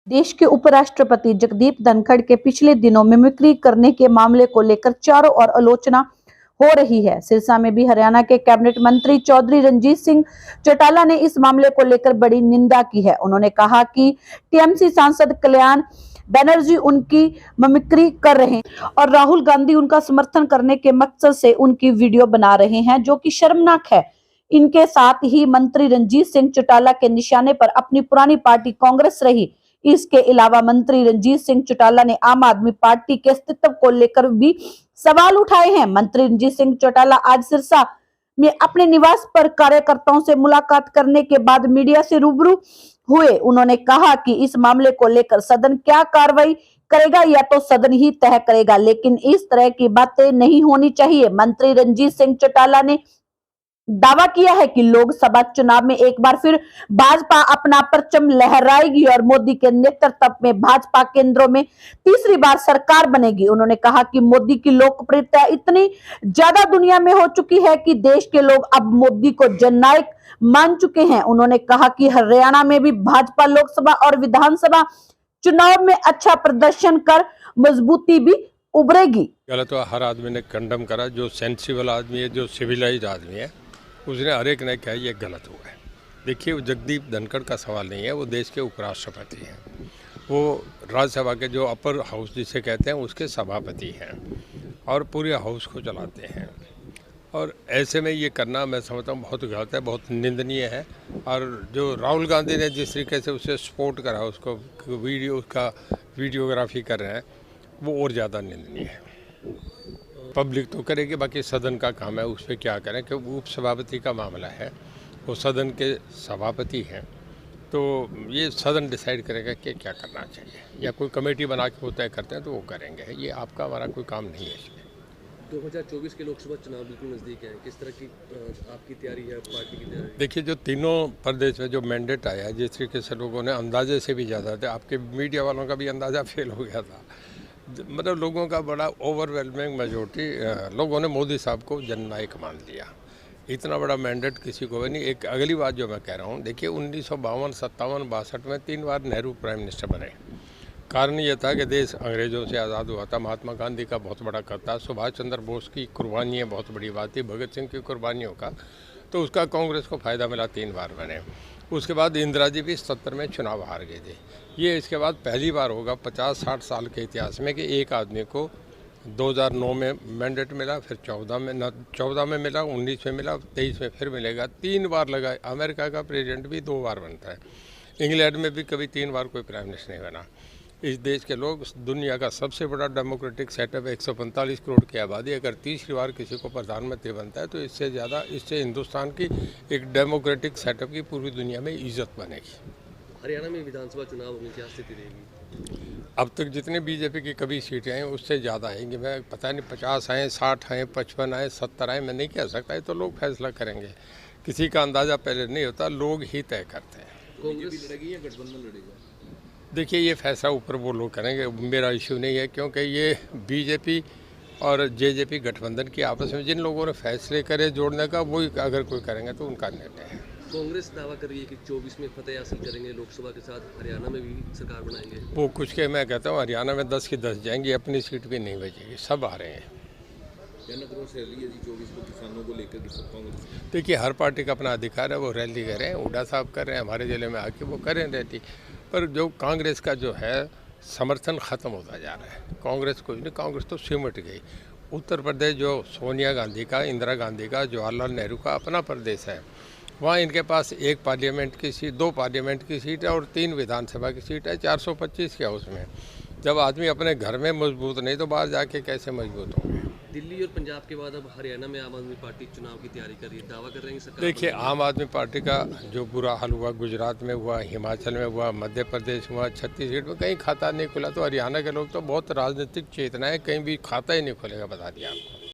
देश के उपराष्ट्रपति जगदीप धनखड़ के पिछले दिनों मिमिक्री करने के मामले को लेकर चारों ओर आलोचना हो रही है। सिरसा में भी हरियाणा के कैबिनेट मंत्री चौधरी रणजीत सिंह चौटाला ने इस मामले को लेकर बड़ी निंदा की है। उन्होंने कहा कि टीएमसी सांसद कल्याण बनर्जी उनकी मिमिक्री कर रहे हैं और राहुल गांधी उनका समर्थन करने के मकसद से उनकी वीडियो बना रहे हैं, जो कि शर्मनाक है। इनके साथ ही मंत्री रणजीत सिंह चौटाला के निशाने पर अपनी पुरानी पार्टी कांग्रेस रही। इसके अलावा मंत्री रणजीत सिंह चौटाला ने आम आदमी पार्टी के अस्तित्व को लेकर भी सवाल उठाए हैं। मंत्री रणजीत सिंह चौटाला आज सिरसा में अपने निवास पर कार्यकर्ताओं से मुलाकात करने के बाद मीडिया से रूबरू हुए। उन्होंने कहा कि इस मामले को लेकर सदन क्या कार्रवाई करेगा या तो सदन ही तय करेगा, लेकिन इस तरह की बातें नहीं होनी चाहिए। मंत्री रणजीत सिंह चौटाला ने दावा किया है कि लोकसभा चुनाव में एक बार फिर भाजपा अपना परचम लहराएगी और मोदी के नेतृत्व में भाजपा केंद्रों में तीसरी बार सरकार बनेगी। उन्होंने कहा कि मोदी की लोकप्रियता इतनी ज्यादा दुनिया में हो चुकी है कि देश के लोग अब मोदी को जननायक मान चुके हैं। उन्होंने कहा कि हरियाणा में भी भाजपा लोकसभा और विधानसभा चुनाव में अच्छा प्रदर्शन कर मजबूती भी उभरेगी। गलत तो हर आदमी ने कंडम करा, जो सेंसिबल आदमी है, जो सिविलाइज आदमी है, उसने हर एक ने कहा ये गलत हुआ है। देखिए, वो जगदीप धनखड़ का सवाल नहीं है, वो देश के उपराष्ट्रपति हैं, वो राज्यसभा के जो अपर हाउस जिसे कहते हैं उसके सभापति हैं और पूरे हाउस को चलाते हैं। और ऐसे में ये करना मैं समझता हूँ बहुत गलत है, बहुत निंदनीय है। और जो राहुल गांधी ने जिस तरीके से उसे सपोर्ट करा, उसको उसका वीडियोग्राफी कर रहे हैं, वो और ज़्यादा निंदनीय है। पब्लिक तो करेगी, बाकी सदन का काम है, उस पर क्या करें, क्योंकि उपसभापति का मामला है, वो सदन के सभापति हैं, तो ये सदन डिसाइड करेगा कि क्या करना चाहिए, या कोई कमेटी बना के वो तय करते हैं तो वो करेंगे। ये आपका हमारा कोई काम नहीं है इसमें। 2024 के लोकसभा चुनाव बिल्कुल नज़दीक है, किस तरह की आपकी तैयारी है, पार्टी की तैयारी? देखिए, जो तीनों प्रदेश में जो मैंडेट आया है, जिस तरीके से लोगों ने अंदाजे से भी ज़्यादा थे, आपके मीडिया वालों का भी अंदाज़ा फेल हो गया था, मतलब लोगों का बड़ा ओवरवेलमिंग मेजोरिटी लोगों ने मोदी साहब को जननायक मान लिया। इतना बड़ा मैंडेट किसी को भी नहीं। एक अगली बात जो मैं कह रहा हूँ, देखिए 1952, 57, 62 में 3 बार नेहरू प्राइम मिनिस्टर बने। कारण ये था कि देश अंग्रेज़ों से आज़ाद हुआ था, महात्मा गांधी का बहुत बड़ा करता, सुभाष चंद्र बोस की कुर्बानियाँ बहुत बड़ी बात थी, भगत सिंह की कुर्बानियों का, तो उसका कांग्रेस को फ़ायदा मिला, 3 बार बने। उसके बाद इंदिरा जी भी 70 में चुनाव हार गए थे। ये इसके बाद पहली बार होगा 50-60 साल के इतिहास में कि एक आदमी को 2009 में मैंडेट मिला, फिर 14 में मिला, 19 में मिला, 23 में फिर मिलेगा। 3 बार लगा। अमेरिका का प्रेसिडेंट भी 2 बार बनता है, इंग्लैंड में भी कभी 3 बार कोई प्राइम मिनिस्टर नहीं बना। इस देश के लोग, दुनिया का सबसे बड़ा डेमोक्रेटिक सेटअप, 145 करोड़ की आबादी, अगर तीसरी बार किसी को प्रधानमंत्री बनता है तो इससे ज़्यादा, इससे हिंदुस्तान की एक डेमोक्रेटिक सेटअप की पूरी दुनिया में इज्जत बनेगी। हरियाणा में विधानसभा चुनाव में क्या स्थिति रहेगी? अब तक जितने बीजेपी की कभी सीटें हैं उससे ज़्यादा आएंगी। मैं पता नहीं 50 आए, 60 आए, 55 आए, 70 आए, मैं नहीं कह सकता, ये तो लोग फैसला करेंगे। किसी का अंदाज़ा पहले नहीं होता, लोग ही तय करते हैं। कांग्रेस लड़ेगी या गठबंधन लड़ेगा? देखिए, ये फैसला ऊपर वो लोग करेंगे, मेरा इशू नहीं है, क्योंकि ये बीजेपी और जेजेपी गठबंधन की आपस में जिन लोगों ने फैसले करे जोड़ने का, वही अगर कोई करेंगे तो उनका निर्णय है। कांग्रेस दावा कर रही है कि 24 में फतेह हासिल करेंगे, लोकसभा के साथ हरियाणा में भी सरकार बनाएंगे। वो कुछ के, मैं कहता हूँ हरियाणा में 10 की 10 जाएंगी, अपनी सीट भी नहीं बचेगी, सब आ रहे हैं। किसानों को लेकर देखिए, हर पार्टी का अपना अधिकार है, वो रैली कर रहे हैं, हुड्डा साहब कर रहे हैं, हमारे जिले में आके वो करें रैली, पर जो कांग्रेस का जो है समर्थन ख़त्म होता जा रहा है। कांग्रेस कुछ नहीं, कांग्रेस तो सिमट गई। उत्तर प्रदेश जो सोनिया गांधी का, इंदिरा गांधी का, जवाहरलाल नेहरू का अपना प्रदेश है, वहाँ इनके पास 1 पार्लियामेंट की सीट, 2 पार्लियामेंट की सीट है और 3 विधानसभा की सीट है, 425 के हाउस में। जब आदमी अपने घर में मजबूत नहीं तो बाहर जाके कैसे मजबूत होंगे? दिल्ली और पंजाब के बाद अब हरियाणा में आम आदमी पार्टी चुनाव की तैयारी कर रही है, दावा कर रहे हैं सरकार। देखिए, आम आदमी पार्टी का जो बुरा हाल हुआ, गुजरात में हुआ, हिमाचल में हुआ, मध्य प्रदेश हुआ, छत्तीसगढ़ में कहीं खाता नहीं खुला, तो हरियाणा के लोग तो बहुत राजनीतिक चेतना है, कहीं भी खाता ही नहीं खुलेगा, बता दिया आपको।